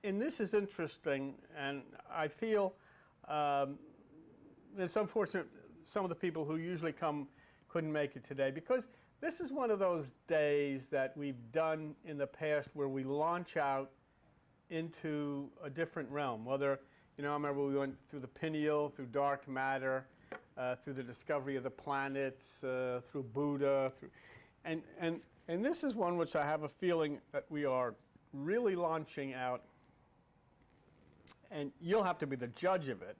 and this is interesting, and I feel it's unfortunate some of the people who usually come couldn't make it today, because this is one of those days that we've done in the past where we launch out into a different realm. Whether, I remember we went through the pineal, through dark matter, through the discovery of the planets, through Buddha, and this is one which I have a feeling that we are really launching out, and you'll have to be the judge of it.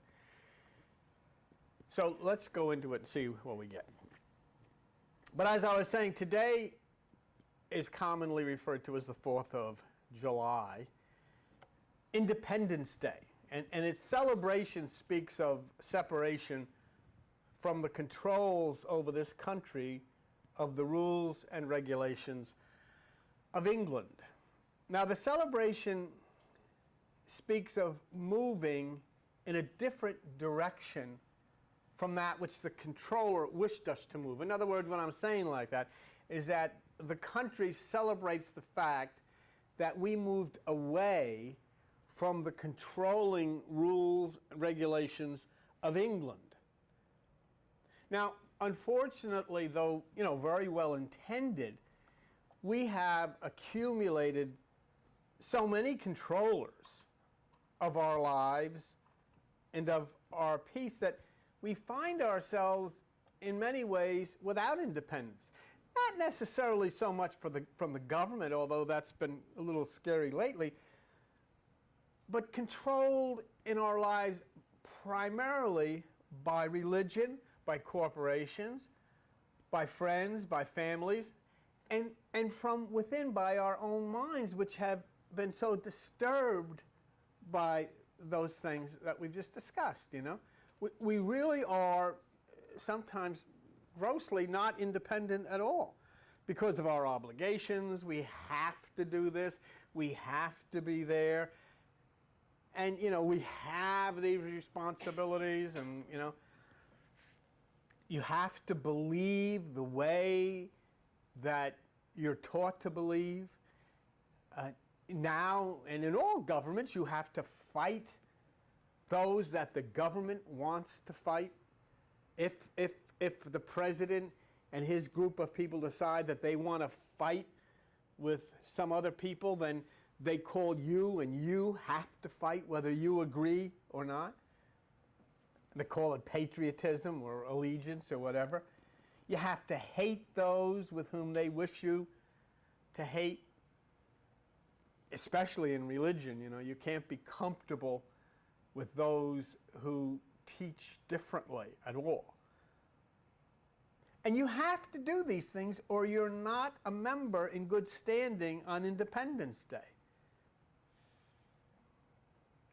So let's go into it and see what we get. But as I was saying, today is commonly referred to as the 4th of July, Independence Day. And its celebration speaks of separation from the controls over this country of the rules and regulations of England. Now, the celebration speaks of moving in a different direction from that which the controller wished us to move. In other words, what I'm saying like that is that the country celebrates the fact that we moved away from the controlling rules and regulations of England. Now, unfortunately, though, very well intended, we have accumulated so many controllers of our lives and of our peace that we find ourselves in many ways without independence. Not necessarily so much from the government, although that's been a little scary lately, but controlled in our lives primarily by religion, by corporations, by friends, by families, and from within by our own minds, which have been so disturbed by those things that we've just discussed. We really are sometimes grossly not independent at all because of our obligations. We have to do this. We have to be there. And, we have these responsibilities, and, you have to believe the way that you're taught to believe. Now, and in all governments, you have to fight those that the government wants to fight. If the president and his group of people decide that they want to fight with some other people, then they call you, and you have to fight whether you agree or not. They call it patriotism or allegiance or whatever. You have to hate those with whom they wish you to hate, especially in religion. You can't be comfortable with those who teach differently at all. And you have to do these things, or you're not a member in good standing on Independence Day.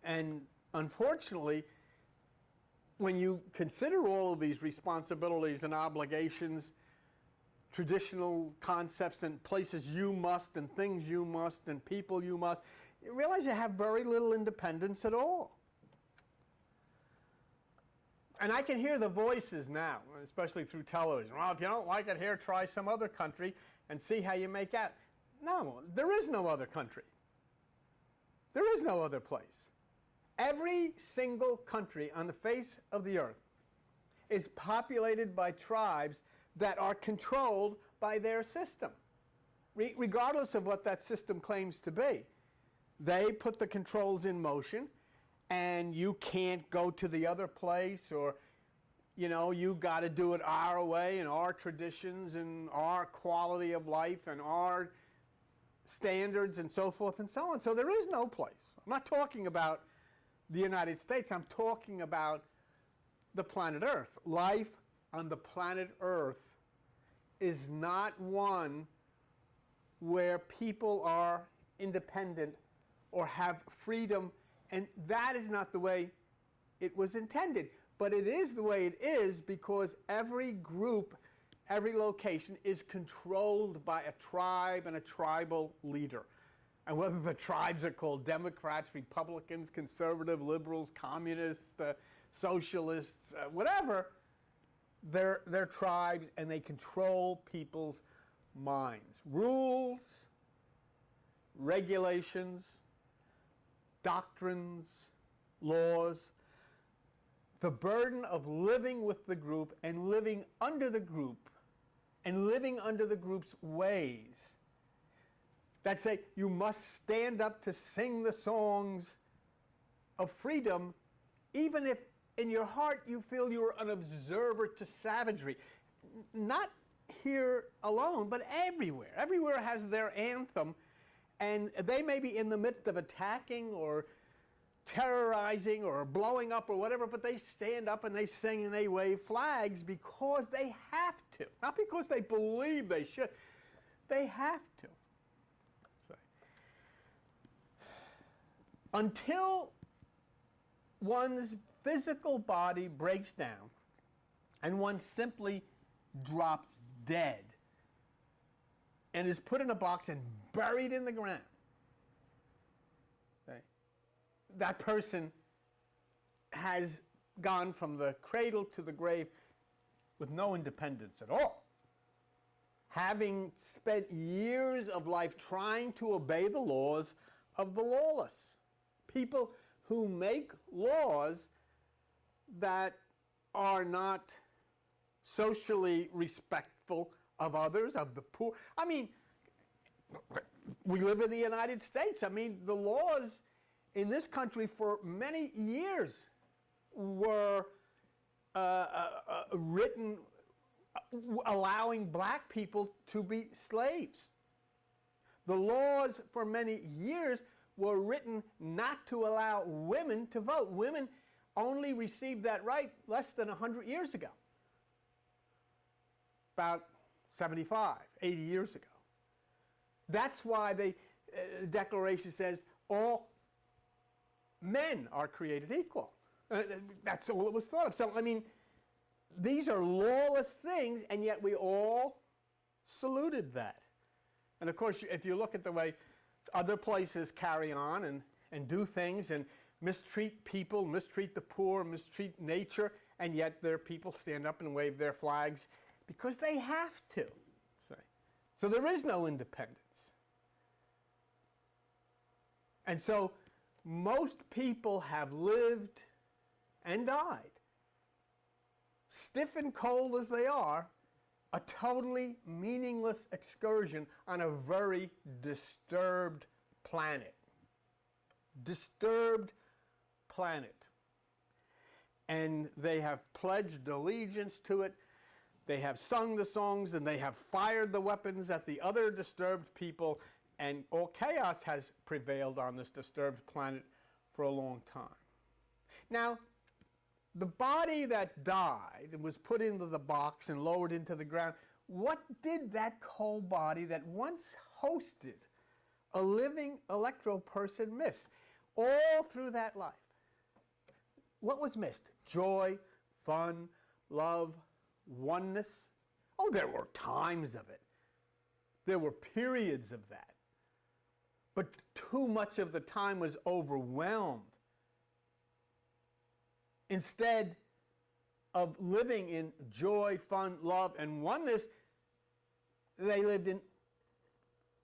And unfortunately, when you consider all of these responsibilities and obligations, traditional concepts and places you must, and things you must, and people you must, you realize you have very little independence at all. And I can hear the voices now, especially through television. Well, if you don't like it here, try some other country and see how you make out. No, there is no other country. There is no other place. Every single country on the face of the earth is populated by tribes that are controlled by their system. Regardless of what that system claims to be, they put the controls in motion, and you can't go to the other place, or you got to do it our way and our traditions and our quality of life and our standards and so forth and so on. So there is no place. I'm not talking about the United States. I'm talking about the planet Earth. Life on the planet Earth is not one where people are independent or have freedom, and that is not the way it was intended. But it is the way it is because every group, every location is controlled by a tribe and a tribal leader. And whether the tribes are called Democrats, Republicans, conservative, liberals, communists, socialists, whatever, they're tribes, and they control people's minds. Rules, regulations, doctrines, laws, the burden of living with the group and living under the group and living under the group's ways that say you must stand up to sing the songs of freedom, even if in your heart you feel you're an observer to savagery. Not here alone, but everywhere. Everywhere has their anthem, and they may be in the midst of attacking or terrorizing or blowing up or whatever, but they stand up and they sing and they wave flags because they have to. Not because they believe they should. They have to. So, until one's physical body breaks down and one simply drops dead and is put in a box and buried in the ground, okay, that person has gone from the cradle to the grave with no independence at all, having spent years of life trying to obey the laws of the lawless. People who make laws that are not socially respectful of others, of the poor. I mean, we live in the United States. I mean, the laws in this country for many years were written allowing black people to be slaves. The laws for many years were written not to allow women to vote. Women only received that right less than 100 years ago. About 75, 80 years ago. That's why the Declaration says all men are created equal. That's all it was thought of. So, I mean, these are lawless things, and yet we all saluted that. And of course, if you look at the way other places carry on and do things and mistreat people, mistreat the poor, mistreat nature, and yet their people stand up and wave their flags because they have to. So there is no independence. And so most people have lived and died, stiff and cold as they are, a totally meaningless excursion on a very disturbed planet. Disturbed planet. And they have pledged allegiance to it. They have sung the songs and they have fired the weapons at the other disturbed people, and all chaos has prevailed on this disturbed planet for a long time. Now, the body that died and was put into the box and lowered into the ground, what did that cold body that once hosted a living electro person miss all through that life? What was missed? Joy, fun, love, oneness. Oh, there were times of it. There were periods of that. But too much of the time was overwhelmed. Instead of living in joy, fun, love, and oneness, they lived in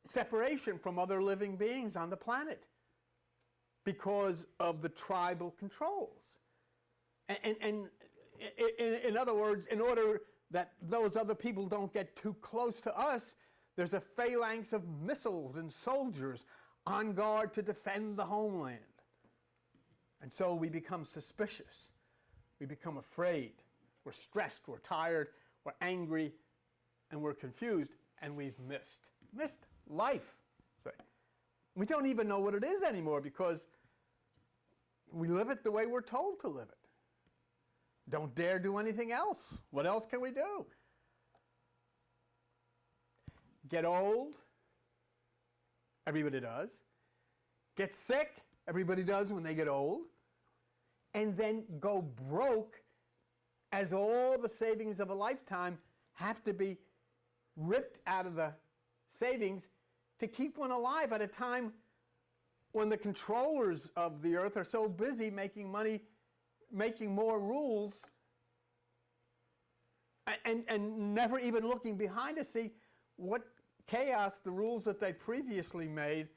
separation from other living beings on the planet because of the tribal controls. And in other words, in order that those other people don't get too close to us, there's a phalanx of missiles and soldiers on guard to defend the homeland. And so we become suspicious. We become afraid. We're stressed, we're tired, we're angry, and we're confused, and we've missed life. We don't even know what it is anymore because we live it the way we're told to live it. Don't dare do anything else. What else can we do? Get old. Everybody does. Get sick. Everybody does when they get old. And then go broke, as all the savings of a lifetime have to be ripped out of the savings to keep one alive at a time when the controllers of the earth are so busy making money, making more rules, and never even looking behind to see what chaos the rules that they previously made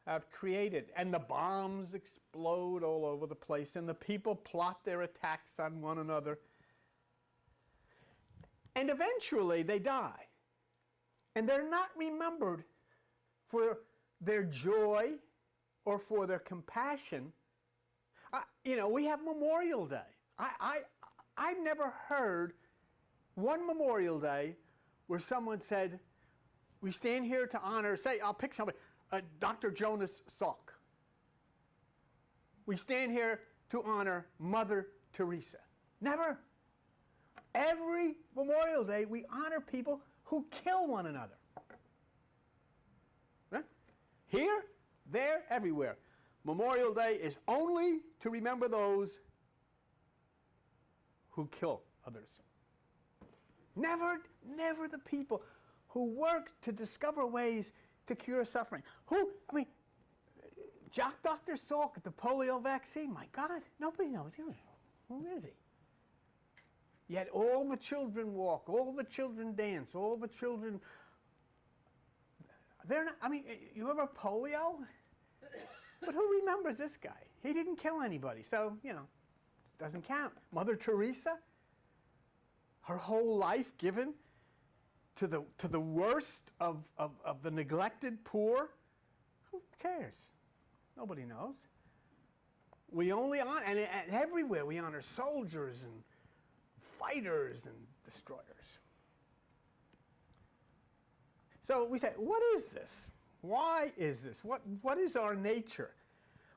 have created. And the bombs explode all over the place, and the people plot their attacks on one another. And eventually they die. And they're not remembered for their joy or for their compassion. You know, we have Memorial Day. I've never heard one Memorial Day where someone said, we stand here to honor, say, I'll pick somebody, Dr. Jonas Salk. We stand here to honor Mother Teresa. Never. Every Memorial Day, we honor people who kill one another. Right? Here, there, everywhere. Memorial Day is only to remember those who kill others. Never the people who work to discover ways to cure suffering. Dr. Salk at the polio vaccine, my God, nobody knows. Who is he? Yet all the children walk, all the children dance, all the children, they're not, you remember polio? But who remembers this guy? He didn't kill anybody, so, it doesn't count. Mother Teresa, her whole life given to the worst of the neglected poor. Who cares? Nobody knows. We only honor, and everywhere we honor soldiers and fighters and destroyers. So we say, what is this? Why is this? What is our nature?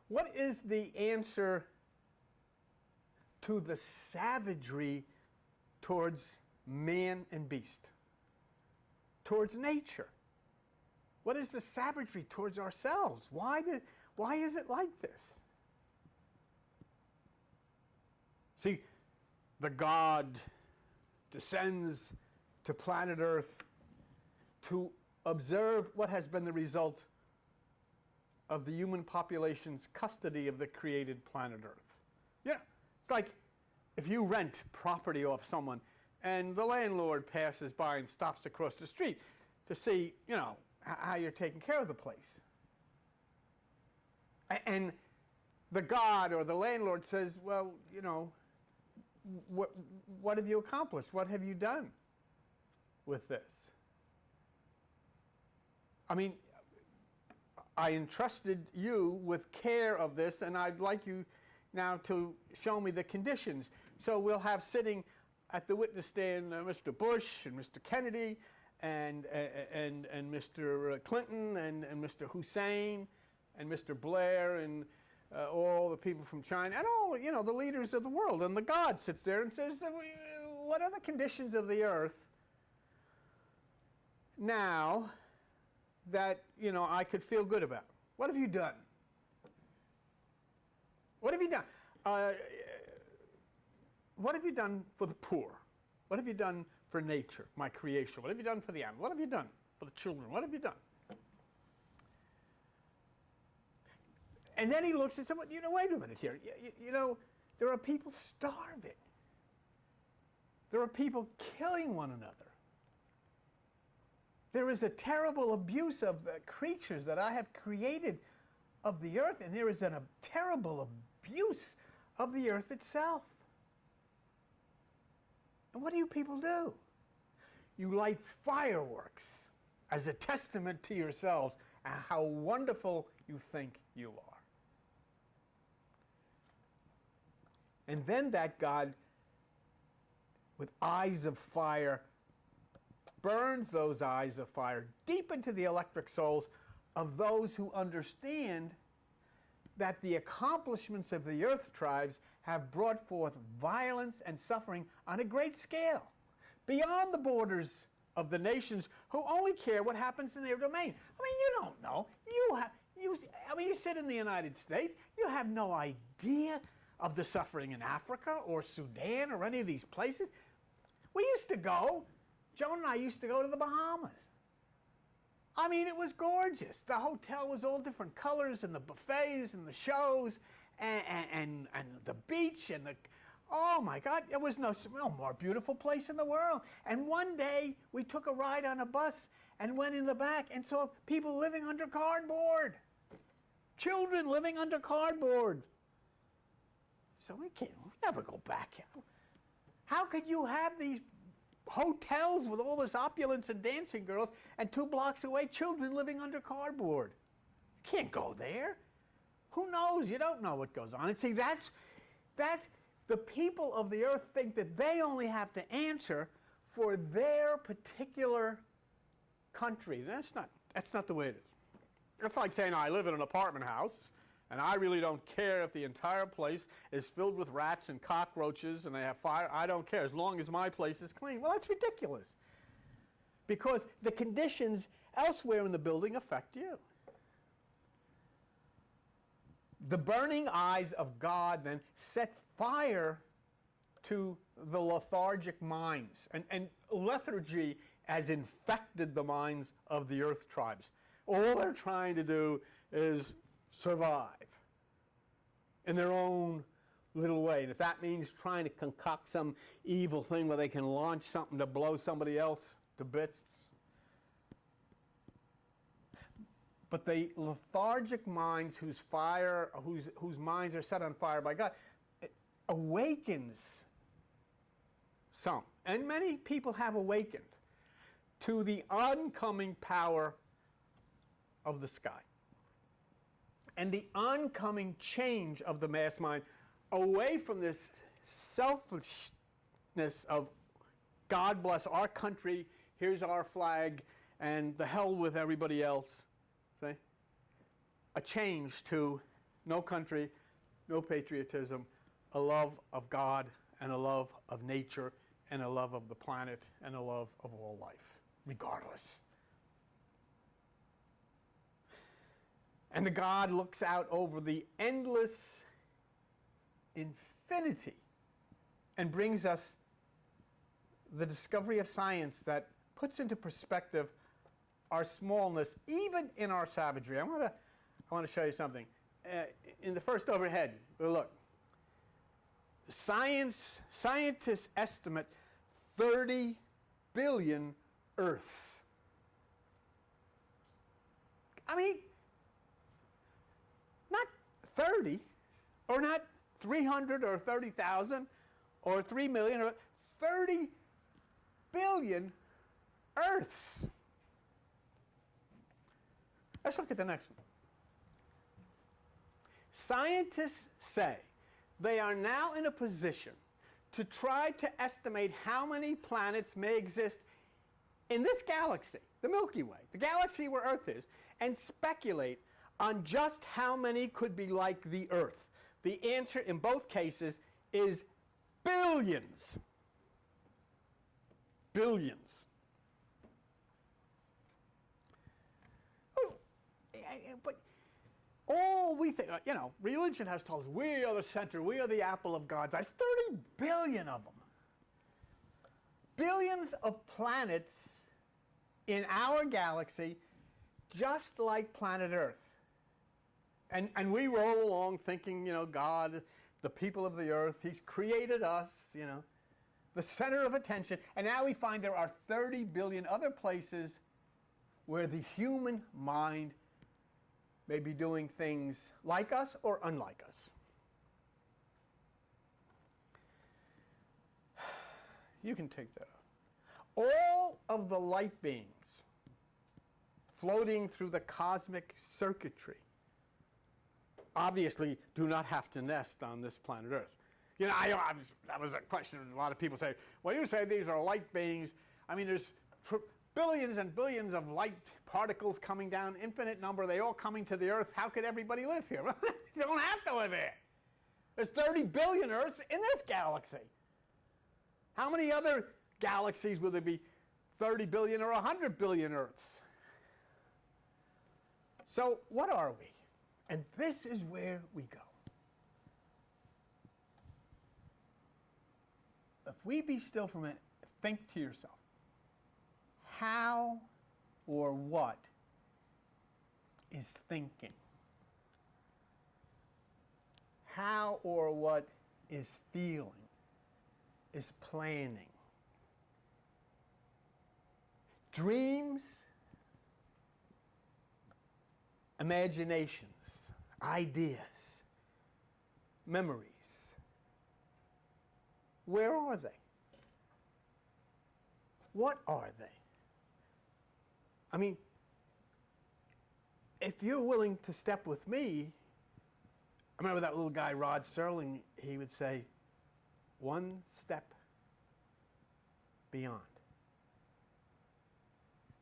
What is the answer to the savagery towards man and beast? Towards nature? What is the savagery towards ourselves? Why is it like this? See, the God descends to planet Earth to observe what has been the result of the human population's custody of the created planet Earth. Yeah, it's like if you rent property off someone and the landlord passes by and stops across the street to see, how you're taking care of the place. And the God or the landlord says, well, what have you accomplished? What have you done with this? I entrusted you with care of this, and I'd like you now to show me the conditions. So we'll have sitting at the witness stand Mr. Bush and Mr. Kennedy and Mr. Clinton and Mr. Hussein and Mr. Blair and all the people from China and all, the leaders of the world. And the God sits there and says, what are the conditions of the earth now that, I could feel good about? What have you done? What have you done? What have you done for the poor? What have you done for nature, my creation? What have you done for the animals? What have you done for the children? What have you done? And then he looks and says, well, wait a minute here. There are people starving. There are people killing one another. There is a terrible abuse of the creatures that I have created of the earth, and there is a terrible abuse of the earth itself. And what do you people do? You light fireworks as a testament to yourselves and how wonderful you think you are. And then that God, with eyes of fire, burns those eyes of fire deep into the electric souls of those who understand that the accomplishments of the earth tribes have brought forth violence and suffering on a great scale, beyond the borders of the nations who only care what happens in their domain. You don't know. You sit in the United States, you have no idea of the suffering in Africa or Sudan or any of these places. We used to go, Joan and I used to go to the Bahamas. It was gorgeous. The hotel was all different colors, and the buffets and the shows and the beach and the, oh my God, there was no more beautiful place in the world. And one day we took a ride on a bus and went in the back and saw people living under cardboard. children living under cardboard. So we never go back. How could you have these hotels with all this opulence and dancing girls, and 2 blocks away, children living under cardboard? You can't go there. Who knows? You don't know what goes on. And see, that's the people of the earth think that they only have to answer for their particular country. That's not the way it is. It's like saying, I live in an apartment house, and I really don't care if the entire place is filled with rats and cockroaches and they have fire. I don't care as long as my place is clean. Well, that's ridiculous, because the conditions elsewhere in the building affect you. The burning eyes of God then set fire to the lethargic minds, and lethargy has infected the minds of the earth tribes. All they're trying to do is survive in their own little way. And if that means trying to concoct some evil thing where they can launch something to blow somebody else to bits. But the lethargic minds whose minds are set on fire by God, it awakens some. And many people have awakened to the oncoming power of the sky and the oncoming change of the mass mind away from this selfishness of God bless our country, here's our flag, and the hell with everybody else. See? A change to no country, no patriotism, a love of God and a love of nature and a love of the planet and a love of all life, regardless. And the God looks out over the endless infinity and brings us the discovery of science that puts into perspective our smallness, even in our savagery. I want to show you something. In the first overhead, look. Scientists estimate 30 billion Earths. I mean, not 30, or not 300 or 30,000 or 3 million, or 30 billion Earths. Let's look at the next one. Scientists say they are now in a position to try to estimate how many planets may exist in this galaxy, the Milky Way, the galaxy where Earth is, and speculate on just how many could be like the Earth. The answer in both cases is billions. Billions. But all we think, religion has told us we are the center, we are the apple of God's eye. There's 30 billion of them. Billions of planets in our galaxy, just like planet Earth. And we roll along thinking, God, the people of the earth, He's created us, the center of attention. And now we find there are 30 billion other places where the human mind may be doing things like us or unlike us. You can take that off. All of the light beings floating through the cosmic circuitry obviously do not have to nest on this planet Earth. That was a question a lot of people say. Well, you say these are light beings. I mean, there's billions and billions of light particles coming down, infinite number. They all coming to the Earth. How could everybody live here? Well, you don't have to live here. There's 30 billion Earths in this galaxy. How many other galaxies will there be 30 billion or 100 billion Earths? So what are we? And this is where we go. If we be still for a minute, think to yourself, how or what is thinking? How or what is feeling, is planning? Dreams, imaginations. ideas, memories. Where are they? What are they? I mean, if you're willing to step with me, I remember that little guy, Rod Serling, he would say, one step beyond.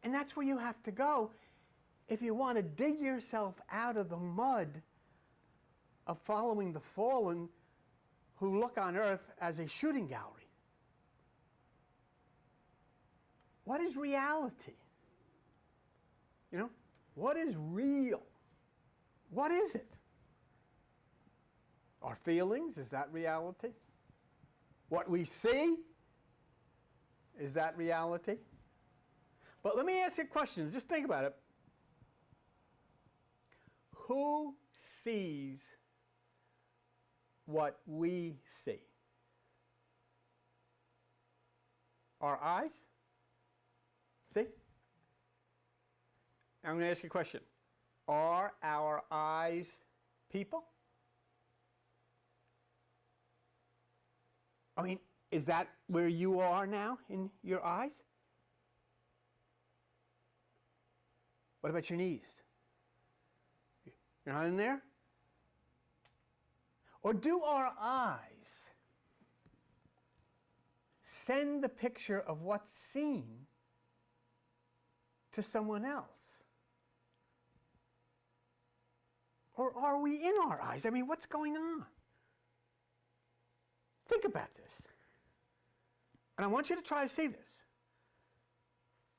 And that's where you have to go if you want to dig yourself out of the mud of following the fallen who look on earth as a shooting gallery. What is reality? You know, what is real? What is it? Our feelings, is that reality? What we see, is that reality? But let me ask you a question. Just think about it. Who sees what we see? Our eyes? See? I'm going to ask you a question. Are our eyes people? I mean, is that where you are now in your eyes? What about your knees? You're not in there? Or do our eyes send the picture of what's seen to someone else? Or are we in our eyes? I mean, what's going on? Think about this. And I want you to try to see this.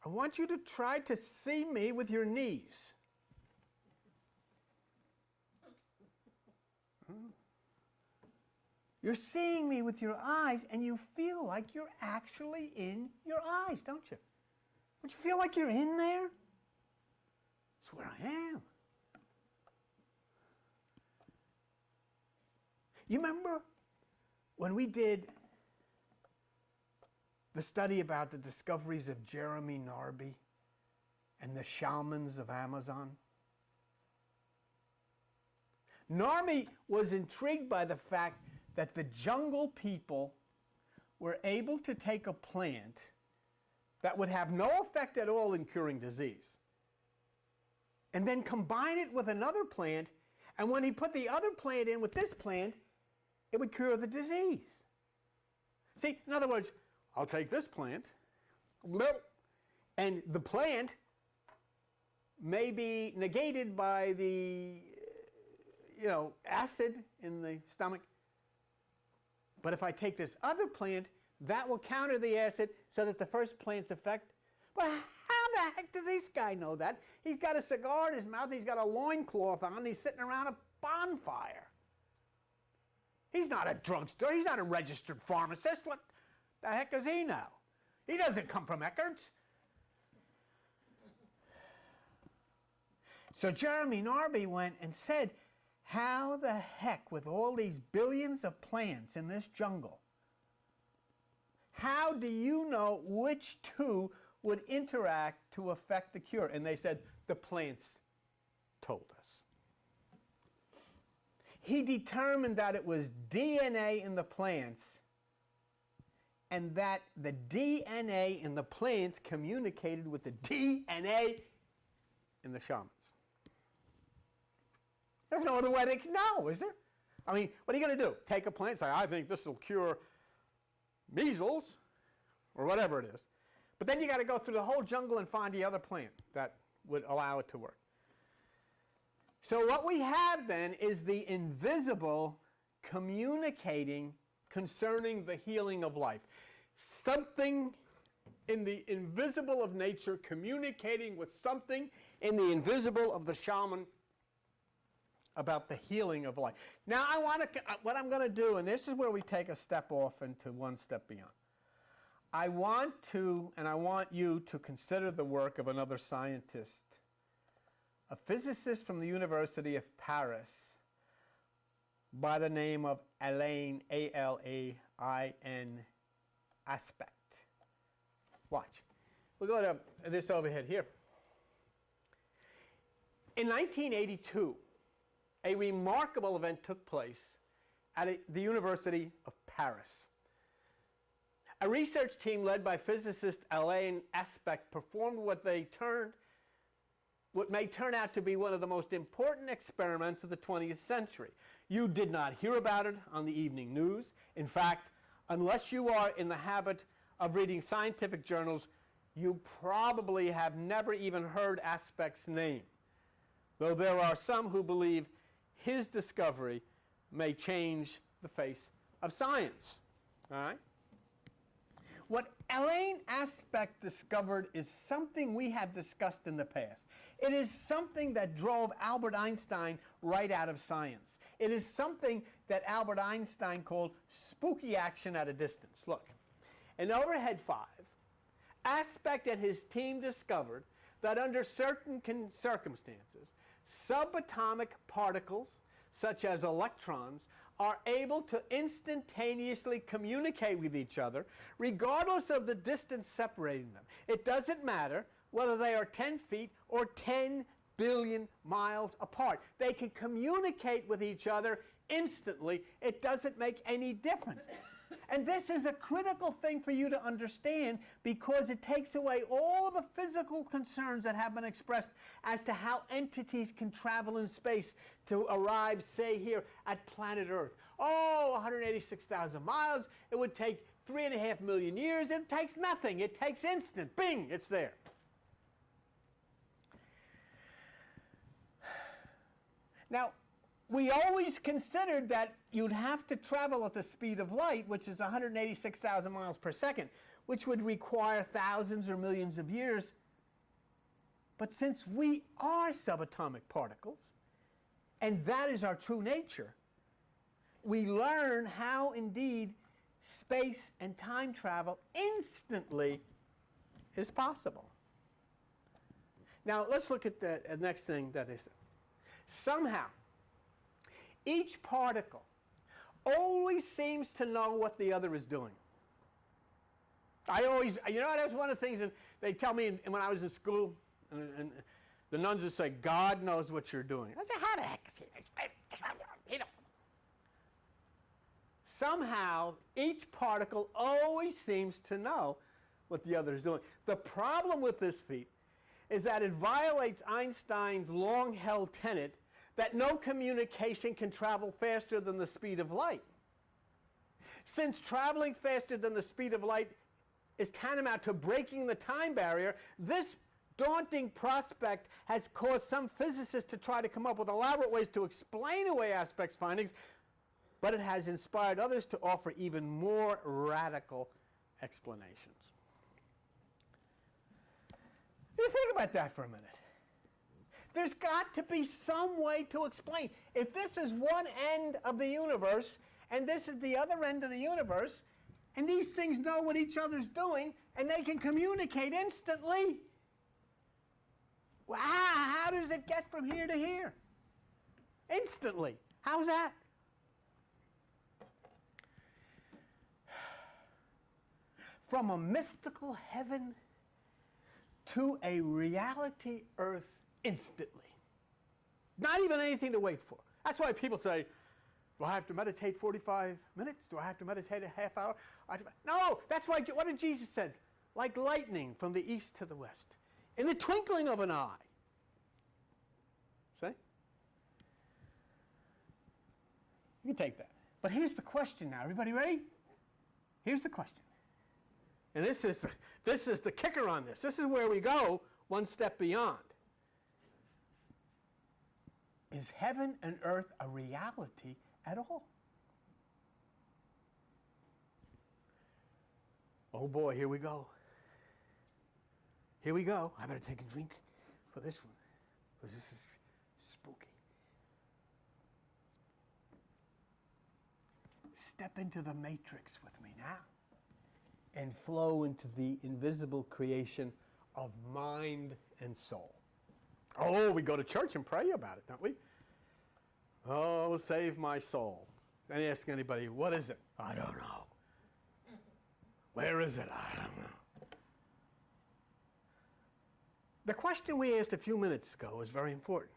I want you to try to see me with your knees. You're seeing me with your eyes, and you feel like you're actually in your eyes, don't you? Don't you feel like you're in there? That's where I am. You remember when we did the study about the discoveries of Jeremy Narby and the shamans of Amazon? Narby was intrigued by the fact that the jungle people were able to take a plant that would have no effect at all in curing disease and then combine it with another plant, and when he put the other plant in with this plant, it would cure the disease. See, in other words, I'll take this plant, and the plant may be negated by the acid in the stomach. But if I take this other plant, that will counter the acid so that the first plant's effect. But how the heck did this guy know that? He's got a cigar in his mouth, he's got a loincloth on, he's sitting around a bonfire. He's not a drugstore, he's not a registered pharmacist. What the heck does he know? He doesn't come from Eckerd's. So Jeremy Narby went and said, how the heck, with all these billions of plants in this jungle, how do you know which two would interact to affect the cure? And they said, the plants told us. He determined that it was DNA in the plants, and that the DNA in the plants communicated with the DNA in the shamans. There's no other way they can know, is there? I mean, what are you going to do? Take a plant and say, I think this will cure measles, or whatever it is. But then you got to go through the whole jungle and find the other plant that would allow it to work. So what we have then is the invisible communicating concerning the healing of life. Something in the invisible of nature communicating with something in the invisible of the shaman about the healing of life. Now what I'm going to do, and this is where we take a step off into one step beyond. I want you to consider the work of another scientist, a physicist from the University of Paris by the name of Alain, A-L-A-I-N, Aspect. Watch. We'll go to this overhead here. In 1982, a remarkable event took place at the University of Paris. A research team led by physicist Alain Aspect performed what may turn out to be one of the most important experiments of the 20th century. You did not hear about it on the evening news. In fact, unless you are in the habit of reading scientific journals, you probably have never even heard Aspect's name, though there are some who believe his discovery may change the face of science. All right? What Alain Aspect discovered is something we have discussed in the past. It is something that drove Albert Einstein right out of science. It is something that Albert Einstein called spooky action at a distance. Look, in Overhead 5, Aspect and his team discovered that under certain circumstances, subatomic particles, such as electrons, are able to instantaneously communicate with each other regardless of the distance separating them. It doesn't matter whether they are 10 feet or 10 billion miles apart. They can communicate with each other instantly. It doesn't make any difference. And this is a critical thing for you to understand, because it takes away all the physical concerns that have been expressed as to how entities can travel in space to arrive, say, here at planet Earth. Oh, 186,000 miles. It would take 3.5 million years. It takes nothing. It takes instant. Bing, it's there. Now, we always considered that you'd have to travel at the speed of light, which is 186,000 miles per second, which would require thousands or millions of years. But since we are subatomic particles, and that is our true nature, we learn how indeed space and time travel instantly is possible. Now, let's look at the next thing that is. Somehow, each particle always seems to know what the other is doing. That was one of the things that they tell me when I was in school, and the nuns would say, God knows what you're doing. I said, how the heck is he? Somehow, each particle always seems to know what the other is doing. The problem with this feat is that it violates Einstein's long-held tenet that no communication can travel faster than the speed of light. Since traveling faster than the speed of light is tantamount to breaking the time barrier, this daunting prospect has caused some physicists to try to come up with elaborate ways to explain away Aspect's findings, but it has inspired others to offer even more radical explanations. You think about that for a minute. There's got to be some way to explain. If this is one end of the universe, and this is the other end of the universe, and these things know what each other's doing, and they can communicate instantly, wow, how does it get from here to here? Instantly. How's that? From a mystical heaven to a reality Earth instantly. Not even anything to wait for. That's why people say, do I have to meditate 45 minutes? Do I have to meditate a half hour? No, that's why, what did Jesus said? Like lightning from the east to the west, in the twinkling of an eye. See? You can take that. But here's the question now. Everybody ready? Here's the question. And this is the kicker on this. This is where we go one step beyond. Is heaven and earth a reality at all? Oh boy, here we go. Here we go. I better take a drink for this one, because this is spooky. Step into the matrix with me now and flow into the invisible creation of mind and soul. Oh, we go to church and pray about it, don't we? Oh, save my soul. And ask anybody, what is it? I don't know. Where is it? I don't know. The question we asked a few minutes ago is very important.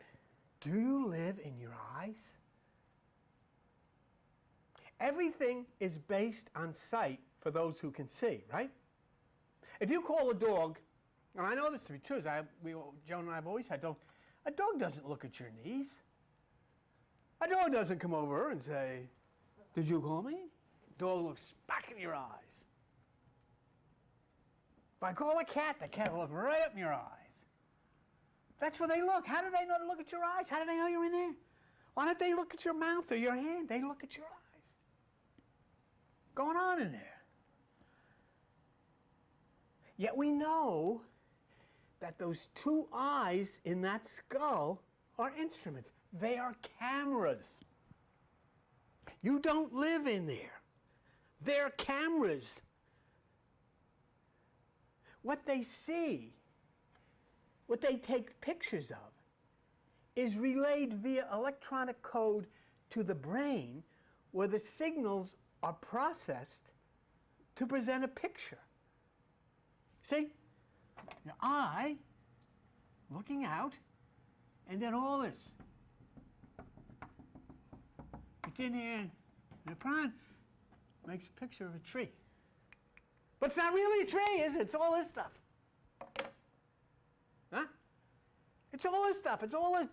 Do you live in your eyes? Everything is based on sight for those who can see, right? If you call a dog, and I know this to be true, Joan and I have always had dogs, a dog doesn't look at your knees. A dog doesn't come over and say, "Did you call me?" Dog looks back in your eyes. If I call a cat, the cat will look right up in your eyes. That's where they look. How do they know to look at your eyes? How do they know you're in there? Why don't they look at your mouth or your hand? They look at your eyes. What's going on in there? Yet we know that those two eyes in that skull are instruments. They are cameras. You don't live in there. They're cameras. What they see, what they take pictures of, is relayed via electronic code to the brain, where the signals are processed to present a picture. See? Your eye looking out, and then all this. It's in here, and the prawn makes a picture of a tree. But it's not really a tree, is it? It's all this stuff. Huh? It's all this stuff. It's all this.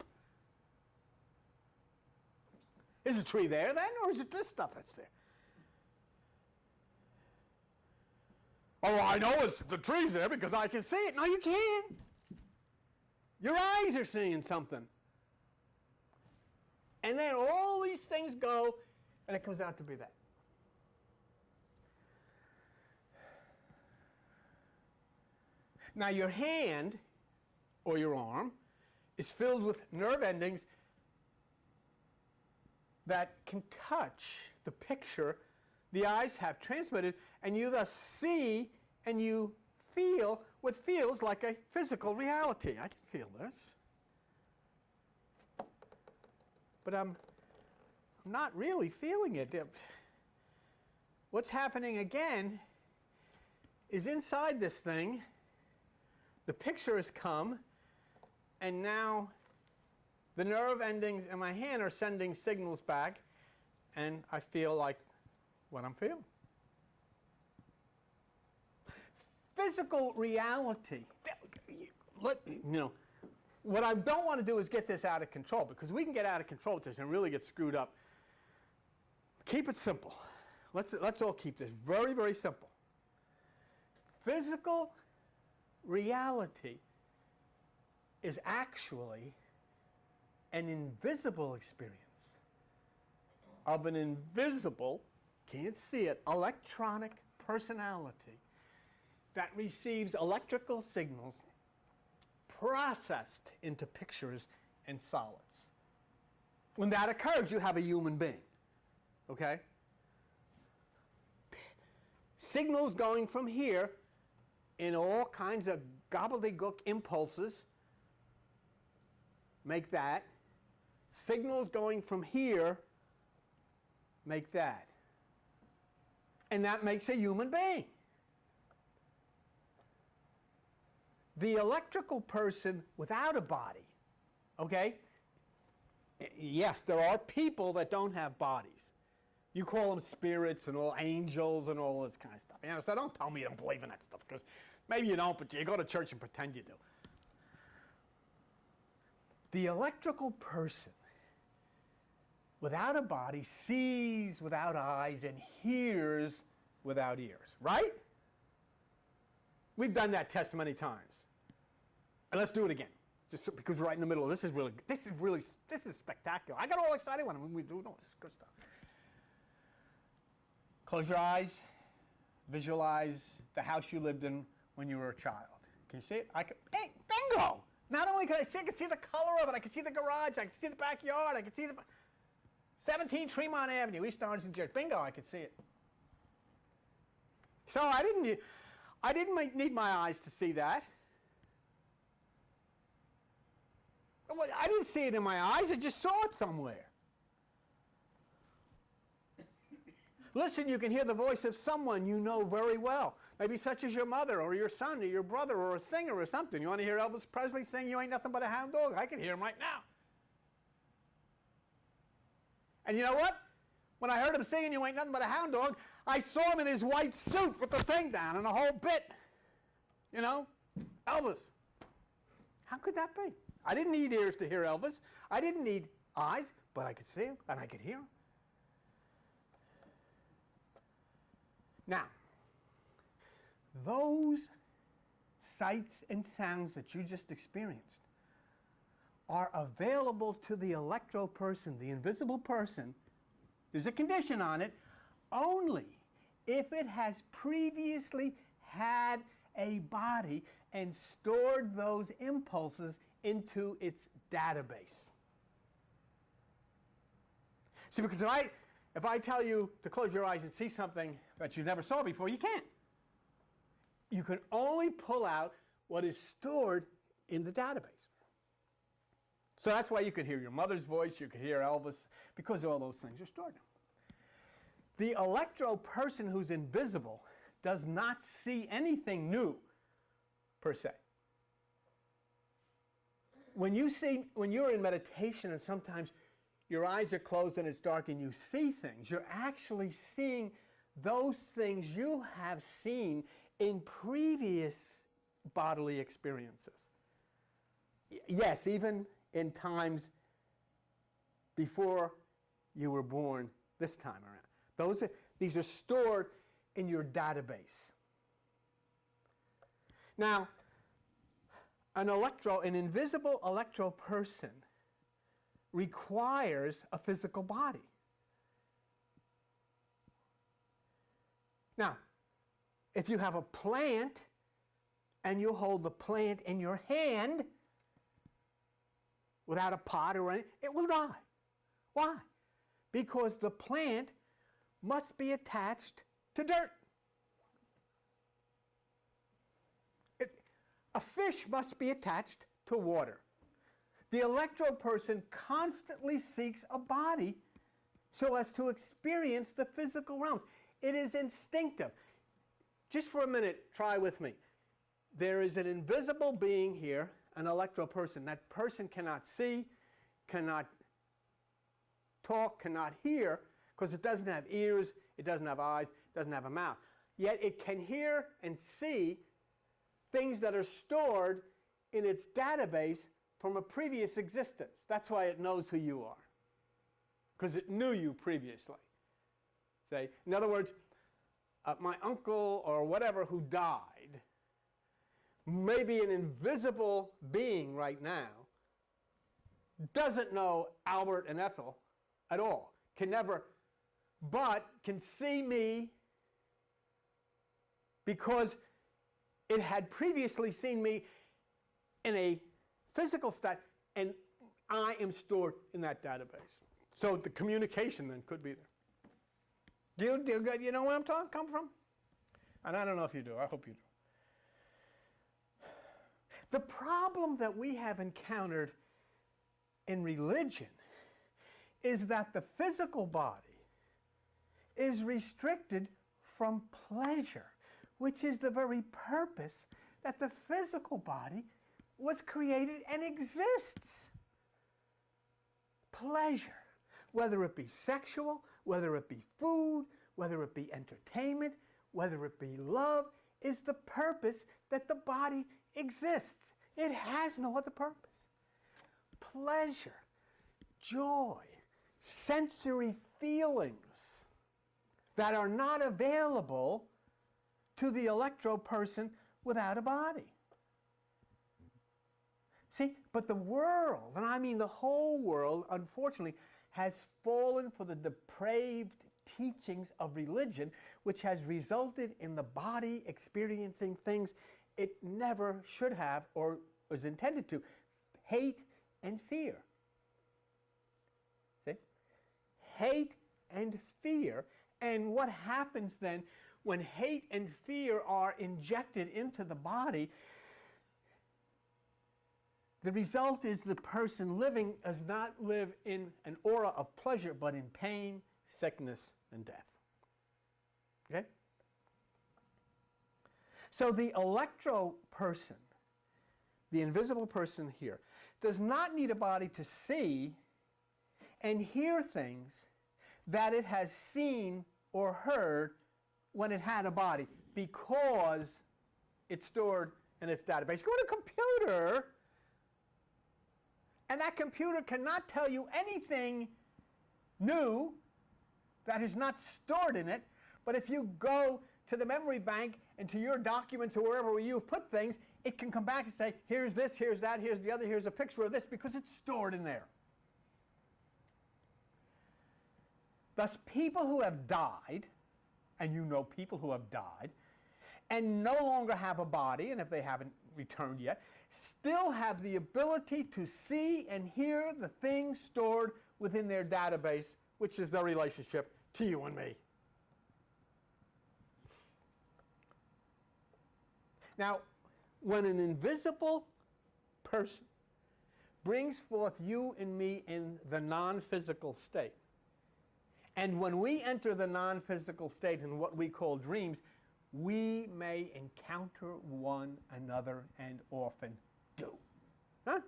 Is a tree there then, or is it this stuff that's there? Oh, I know the tree's there because I can see it. No, you can't. Your eyes are seeing something. And then all these things go, and it comes out to be that. Now your hand, or your arm, is filled with nerve endings that can touch the picture the eyes have transmitted, and you thus see and you feel what feels like a physical reality. I can feel this. But I'm not really feeling it. What's happening again is inside this thing, the picture has come, and now the nerve endings in my hand are sending signals back, and I feel like what I'm feeling. Physical reality. What I don't want to do is get this out of control, because we can get out of control with this and really get screwed up. Keep it simple. Let's all keep this very, very simple. Physical reality is actually an invisible experience of an invisible, can't see it, electronic personality that receives electrical signals processed into pictures and solids. When that occurs, you have a human being, okay? Signals going from here in all kinds of gobbledygook impulses make that. Signals going from here make that. And that makes a human being. The electrical person without a body, okay? Yes, there are people that don't have bodies. You call them spirits and all angels and all this kind of stuff. So don't tell me you don't believe in that stuff, because maybe you don't, but you go to church and pretend you do. The electrical person without a body sees without eyes and hears without ears, right? We've done that test many times. And let's do it again. Just because we're right in the middle. This is spectacular. I got all excited when we do. No, this is good stuff. Close your eyes. Visualize the house you lived in when you were a child. Can you see it? Hey, bingo! Not only can I see the color of it, I can see the garage, I can see the backyard, I can see the 17 Tremont Avenue, East Orange, New Jersey. Bingo, I can see it. So I didn't need my eyes to see that. I didn't see it in my eyes, I just saw it somewhere. Listen, you can hear the voice of someone you know very well, maybe such as your mother or your son or your brother or a singer or something. You want to hear Elvis Presley sing, "You Ain't Nothing But a Hound Dog"? I can hear him right now. And you know what? When I heard him singing You Ain't Nothing But a Hound Dog, I saw him in his white suit with the thing down and the whole bit. You know? Elvis. How could that be? I didn't need ears to hear Elvis. I didn't need eyes, but I could see him and I could hear him. Now, those sights and sounds that you just experienced are available to the electro person, the invisible person. There's a condition on it, only if it has previously had a body and stored those impulses into its database. See, because if I tell you to close your eyes and see something that you never saw before, you can't. You can only pull out what is stored in the database. So that's why you could hear your mother's voice, you could hear Elvis, because all those things are stored. The electro person who's invisible does not see anything new, per se. When you're in meditation and sometimes your eyes are closed and it's dark and you see things, you're actually seeing those things you have seen in previous bodily experiences. Yes, even in times before you were born this time around. These are stored in your database. Now, an invisible electro person requires a physical body. Now, if you have a plant and you hold the plant in your hand without a pot or anything, it will die. Why? Because the plant must be attached to dirt. A fish must be attached to water. The electro person constantly seeks a body so as to experience the physical realms. It is instinctive. Just for a minute, try with me. There is an invisible being here, an electro person. That person cannot see, cannot talk, cannot hear, because it doesn't have ears, it doesn't have eyes, it doesn't have a mouth. Yet it can hear and see things that are stored in its database from a previous existence. That's why it knows who you are, because it knew you previously. Say, in other words, my uncle or whatever who died may be an invisible being right now, doesn't know Albert and Ethel at all, but can see me because it had previously seen me in a physical state, and I am stored in that database. So the communication then could be there. Do you know where I'm come from? And I don't know if you do. I hope you do. The problem that we have encountered in religion is that the physical body is restricted from pleasure, which is the very purpose that the physical body was created and exists. Pleasure, whether it be sexual, whether it be food, whether it be entertainment, whether it be love, is the purpose that the body exists. It has no other purpose. Pleasure, joy, sensory feelings that are not available to the electro person without a body. See, but the world, and I mean the whole world, unfortunately, has fallen for the depraved teachings of religion, which has resulted in the body experiencing things it never should have or was intended to. Hate and fear. See? Hate and fear. And what happens then when hate and fear are injected into the body? The result is the person living does not live in an aura of pleasure, but in pain, sickness, and death. Okay? So the electro person, the invisible person here, does not need a body to see and hear things that it has seen or heard when it had a body, because it's stored in its database. Go to a computer, and that computer cannot tell you anything new that is not stored in it. But if you go to the memory bank and to your documents or wherever you've put things, it can come back and say, here's this, here's that, here's the other, here's a picture of this, because it's stored in there. Thus, people who have died, and you know people who have died, and no longer have a body, and if they haven't returned yet, still have the ability to see and hear the things stored within their database, which is their relationship to you and me. Now, when an invisible person brings forth you and me in the non-physical state, and when we enter the non-physical state in what we call dreams, we may encounter one another, and often do. Huh?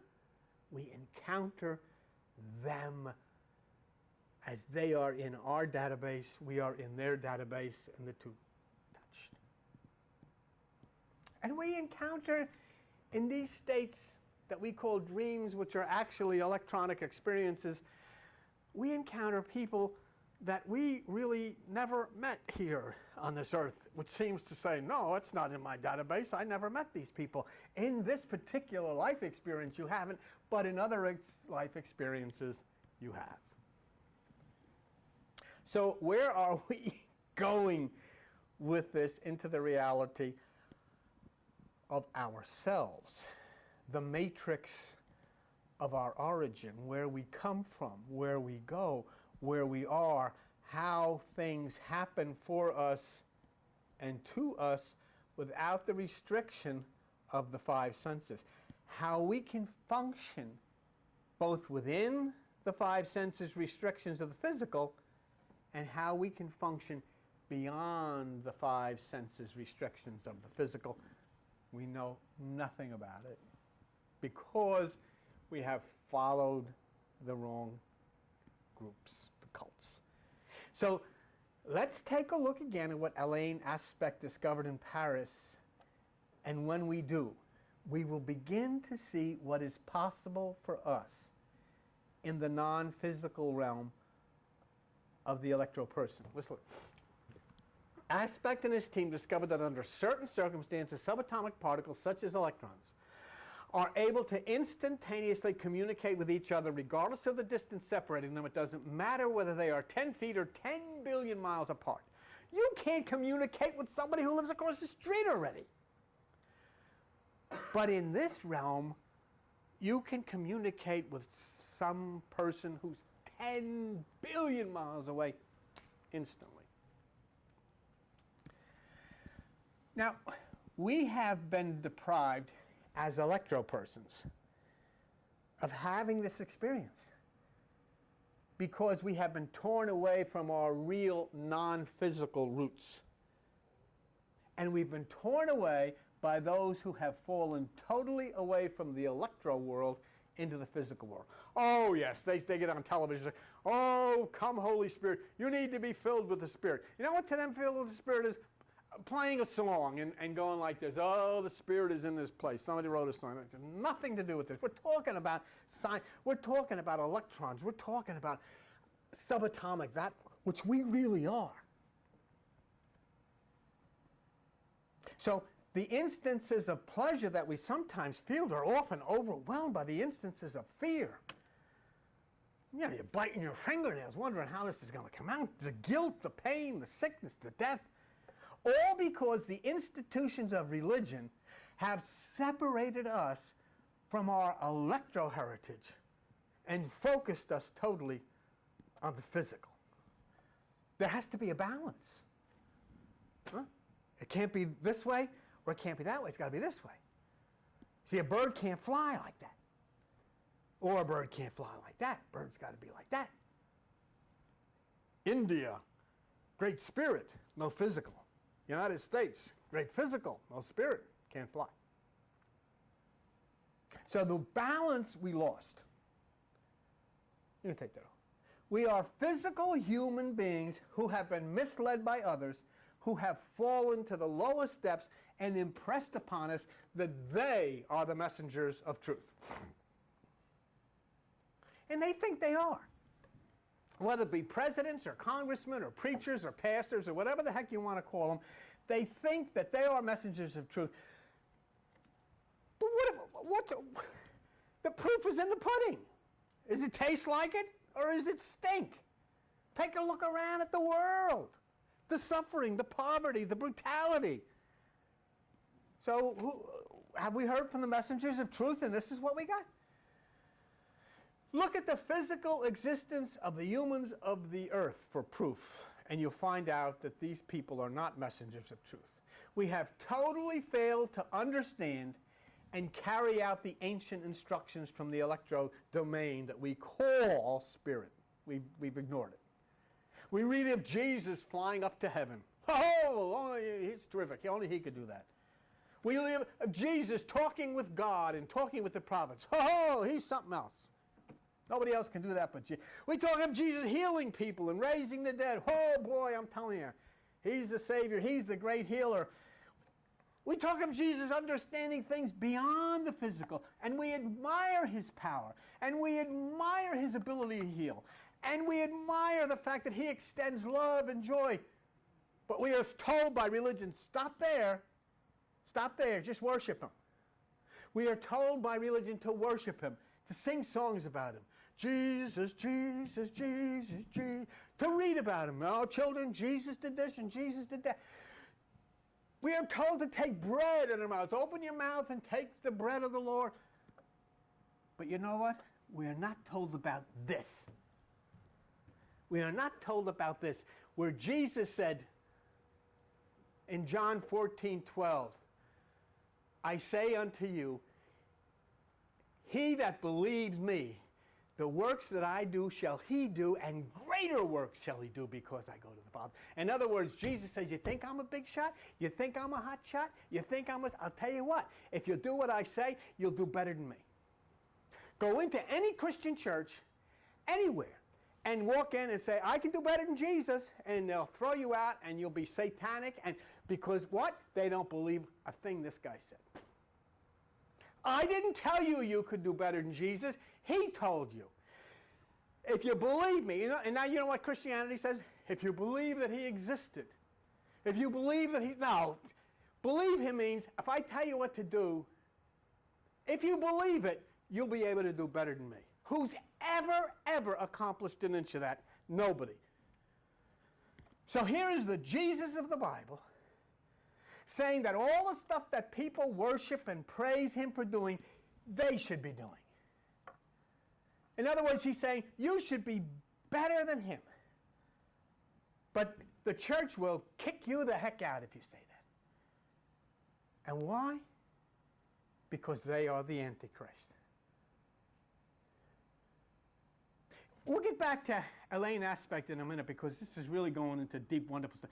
We encounter them as they are in our database, we are in their database, and the two touch. And we encounter in these states that we call dreams, which are actually electronic experiences, we encounter people that we really never met here on this earth, which seems to say, no, it's not in my database. I never met these people. In this particular life experience, you haven't, but in other life experiences, you have. So where are we going with this into the reality of ourselves, the matrix of our origin, where we come from, where we go, where we are, how things happen for us and to us without the restriction of the five senses, how we can function both within the five senses restrictions of the physical, and how we can function beyond the five senses restrictions of the physical. We know nothing about it because we have followed the wrong groups, the cults. So let's take a look again at what Alain Aspect discovered in Paris. And when we do, we will begin to see what is possible for us in the non-physical realm of the electro person. Listen. Aspect and his team discovered that under certain circumstances, subatomic particles such as electrons are able to instantaneously communicate with each other regardless of the distance separating them. It doesn't matter whether they are 10 feet or 10 billion miles apart. You can't communicate with somebody who lives across the street already. But in this realm, you can communicate with some person who's 10 billion miles away instantly. Now, we have been deprived as electro-persons of having this experience because we have been torn away from our real non-physical roots. And we've been torn away by those who have fallen totally away from the electro world into the physical world. Oh yes, they get on television, oh, come Holy Spirit, you need to be filled with the Spirit. You know what to them filled with the Spirit is? Playing a song and going like this, oh, the Spirit is in this place. Somebody wrote a song. It has nothing to do with this. We're talking about science. We're talking about electrons. We're talking about subatomic, that which we really are. So the instances of pleasure that we sometimes feel are often overwhelmed by the instances of fear. You know, you're biting your fingernails, wondering how this is going to come out. The guilt, the pain, the sickness, the death. All because the institutions of religion have separated us from our electro heritage and focused us totally on the physical. There has to be a balance. Huh? It can't be this way or it can't be that way. It's got to be this way. See, a bird can't fly like that. Or a bird can't fly like that. Bird's got to be like that. India, great spirit, no physical. United States, great physical, no spirit, can't fly. So the balance we lost. You can take that off. We are physical human beings who have been misled by others, who have fallen to the lowest depths and impressed upon us that they are the messengers of truth. And they think they are. Whether it be presidents or congressmen or preachers or pastors or whatever the heck you want to call them, they think that they are messengers of truth. But the proof is in the pudding. Does it taste like it or does it stink? Take a look around at the world. The suffering, the poverty, the brutality. So have we heard from the messengers of truth, and this is what we got? Look at the physical existence of the humans of the earth for proof, and you'll find out that these people are not messengers of truth. We have totally failed to understand and carry out the ancient instructions from the electro domain that we call spirit. We've ignored it. We read of Jesus flying up to heaven. Oh, he's terrific. Only he could do that. We read of Jesus talking with God and talking with the prophets. Oh, he's something else. Nobody else can do that but Jesus. We talk of Jesus healing people and raising the dead. Oh boy, I'm telling you, he's the Savior. He's the great healer. We talk of Jesus understanding things beyond the physical, and we admire his power, and we admire his ability to heal, and we admire the fact that he extends love and joy. But we are told by religion, stop there, just worship him. We are told by religion to worship him, to sing songs about him. Jesus, Jesus, Jesus, Jesus. To read about him. Oh, children, Jesus did this and Jesus did that. We are told to take bread in our mouths. Open your mouth and take the bread of the Lord. But you know what? We are not told about this. We are not told about this, where Jesus said in John 14:12, I say unto you, he that believes me, the works that I do shall he do, and greater works shall he do, because I go to the Father. In other words, Jesus says, you think I'm a big shot? You think I'm a hot shot? You think I'll tell you what, if you do what I say, you'll do better than me. Go into any Christian church, anywhere, and walk in and say, I can do better than Jesus, and they'll throw you out, and you'll be satanic, and because what? They don't believe a thing this guy said. I didn't tell you you could do better than Jesus. He told you. If you believe me, and now you know what Christianity says? If you believe that he existed, if you believe that believe him means if I tell you what to do, if you believe it, you'll be able to do better than me. Who's ever accomplished an inch of that? Nobody. So here is the Jesus of the Bible saying that all the stuff that people worship and praise him for doing, they should be doing. In other words, he's saying, you should be better than him. But the church will kick you the heck out if you say that. And why? Because they are the Antichrist. We'll get back to Elaine Aspect in a minute, because this is really going into deep, wonderful stuff.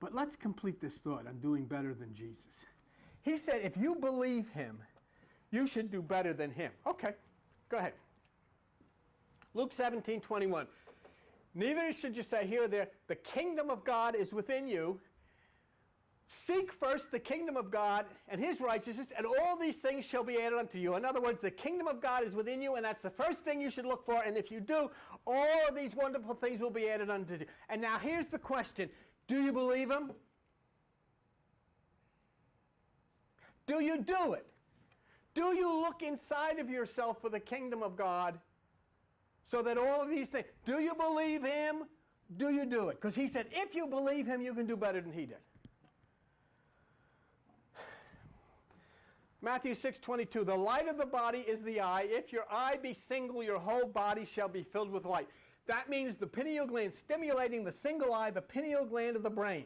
But let's complete this thought on doing better than Jesus. He said, if you believe him, you should do better than him. Okay, go ahead. Luke 17:21. Neither should you say here or there, the kingdom of God is within you. Seek first the kingdom of God and his righteousness, and all these things shall be added unto you. In other words, the kingdom of God is within you, and that's the first thing you should look for. And if you do, all of these wonderful things will be added unto you. And now here's the question. Do you believe him? Do you do it? Do you look inside of yourself for the kingdom of God so that all of these things, do you believe him? Do you do it? Because he said, if you believe him, you can do better than he did. Matthew 6:22, the light of the body is the eye. If your eye be single, your whole body shall be filled with light. That means the pineal gland stimulating the single eye, the pineal gland of the brain.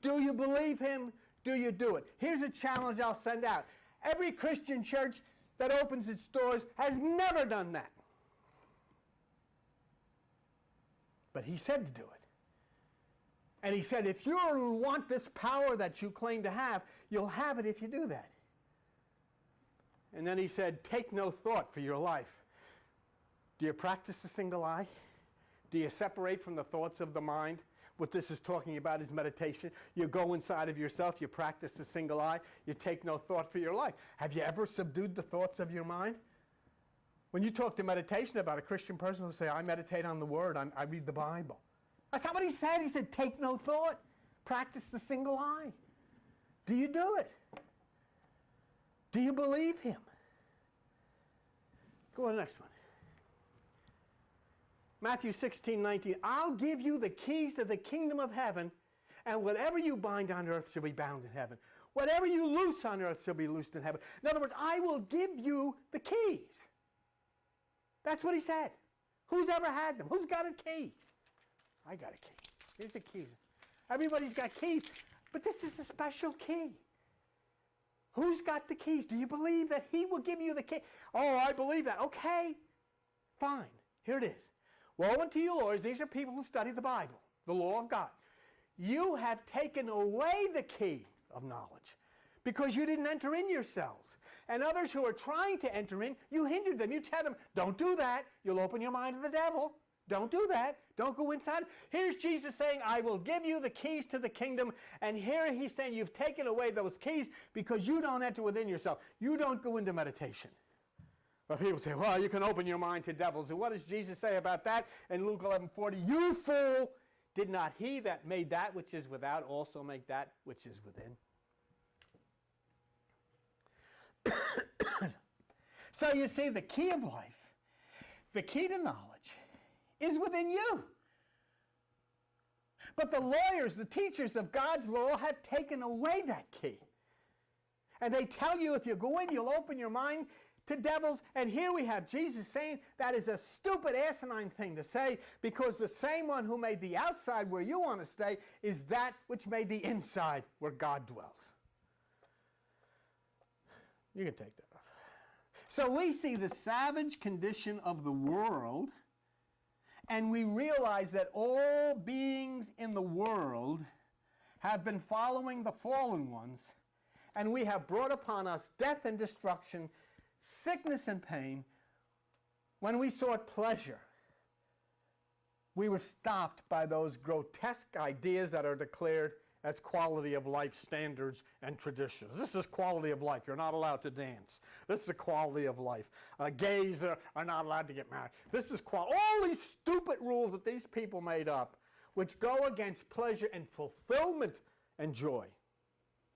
Do you believe him? Do you do it? Here's a challenge I'll send out. Every Christian church that opens its doors has never done that. But he said to do it. And he said, if you want this power that you claim to have, you'll have it if you do that. And then he said, take no thought for your life. Do you practice the single eye? Do you separate from the thoughts of the mind? What this is talking about is meditation. You go inside of yourself, you practice the single eye, you take no thought for your life. Have you ever subdued the thoughts of your mind? When you talk to meditation about a Christian person who say, I meditate on the Word, I read the Bible. That's not what he said. He said, take no thought. Practice the single eye. Do you do it? Do you believe him? Go on to the next one. Matthew 16:19. I'll give you the keys to the kingdom of heaven, and whatever you bind on earth shall be bound in heaven. Whatever you loose on earth shall be loosed in heaven. In other words, I will give you the keys. That's what he said. Who's ever had them? Who's got a key? I got a key. Here's the keys. Everybody's got keys, but this is a special key. Who's got the keys? Do you believe that he will give you the key? Oh, I believe that. Okay, fine. Here it is. Woe unto you, lawyers. These are people who study the Bible, the law of God. You have taken away the key of knowledge because you didn't enter in yourselves. And others who are trying to enter in, you hindered them. You tell them, don't do that. You'll open your mind to the devil. Don't do that. Don't go inside. Here's Jesus saying, I will give you the keys to the kingdom. And here he's saying, you've taken away those keys because you don't enter within yourself. You don't go into meditation. But people say, well, you can open your mind to devils. And what does Jesus say about that in Luke 11:40? You fool, did not he that made that which is without also make that which is within? So you see, the key of life, the key to knowledge, is within you. But the lawyers, the teachers of God's law have taken away that key. And they tell you if you go in, you'll open your mind to devils. And here we have Jesus saying that is a stupid, asinine thing to say, because the same one who made the outside where you want to stay is that which made the inside where God dwells. You can take that off. So we see the savage condition of the world, and we realize that all beings in the world have been following the fallen ones, and we have brought upon us death and destruction, sickness and pain. When we sought pleasure, we were stopped by those grotesque ideas that are declared as quality of life standards and traditions. This is quality of life. You're not allowed to dance. This is a quality of life. Gays are not allowed to get married. This is all these stupid rules that these people made up, which go against pleasure and fulfillment and joy.